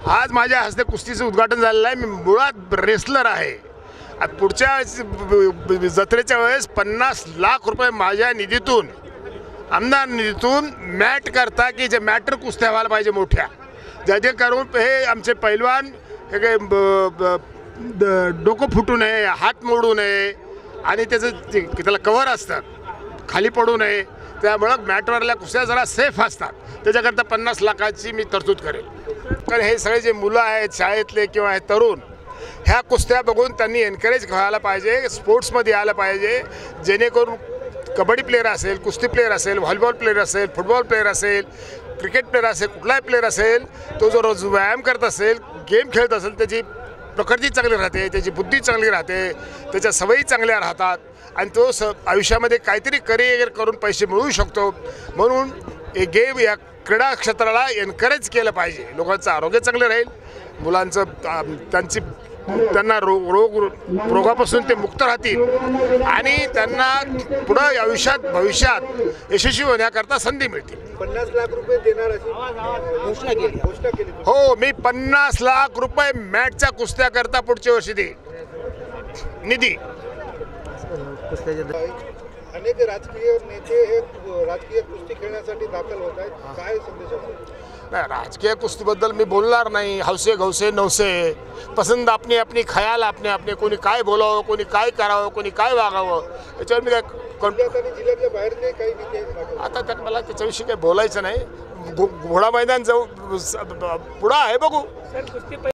आज माझ्या हस्ते कुस्तीचं उद्घाटन झालेलं आहे। मी मुळात रेसलर आहे। पुढच्या जत्रेच्या वेळेस 50 लाख रुपये माझ्या निधीतून, आमदार निधीतून मॅट करता की जे मॅटर कुस्त्या व्हायला पाहिजे मोठ्या, ज्याचे करून हे आमचे पैलवान हे काही डोकं फुटू नये, हात मोडू नये आणि त्याला कव्हर असतात, खाली पडू नये। त्यामुळं मॅटवरल्या कुस्त्या जरा सेफ असतात, त्याच्याकरता 50 लाखाची मी तरतूद करेल। कारण हे सगळे जे मुलं आहेत शाळेतले किंवा हे तरुण, ह्या कुस्त्या बघून त्यांनी एनकरेज व्हायला पाहिजे, स्पोर्ट्समध्ये यायला पाहिजे, जेणेकरून कबड्डी प्लेयर असेल, कुस्ती प्लेयर असेल, व्हॉलीबॉल प्लेयर असेल, फुटबॉल प्लेयर असेल, क्रिकेट प्लेयर असेल, कुठलाही प्लेयर असेल, तो जो रोज व्यायाम करत असेल, गेम खेळत असेल, त्याची प्रकृती चांगली राहते, त्याची बुद्धी चांगली राहते, त्याच्या सवयी चांगल्या राहतात आणि तो आयुष्यामध्ये काहीतरी करिअर करून पैसे मिळवू शकतो। म्हणून हे गेम या क्रीडा क्षेत्राला एनकरेज केलं पाहिजे। लोकांचं आरोग्य चांगलं राहील, मुलांचं त्यांना रोगापासून ते मुक्त राहतील आणि त्यांना पुढं भविष्यात यशस्वी होण्याकरता संधी मिळतील। 50 लाख रुपये देणार अशी घोषणा केली। हो, मी 50 लाख रुपये मॅटच्या कुस्त्या करता पुढच्या वर्षी देईन निधी। अनेक राजकीय नेते हे राजकीय कुस्ती खेळण्यासाठी दाखल होत आहेत, काय संदेश असेल? नाही, राजकीय कुस्तीबद्दल मी बोलणार नाही। हौसे गौसे नवसे पसंद अपनी अपनी ख्याल अपने अपने, कोणी काय बोलावं, कोणी काय करावं, कोणी काय वागावं, याच्यावर मी काय जिल्ह्याच्या बाहेरचे काही नेते आता मला त्याच्याविषयी काही बोलायचं नाही। घोडा मैदान जाऊ पुढं आहे, बघू।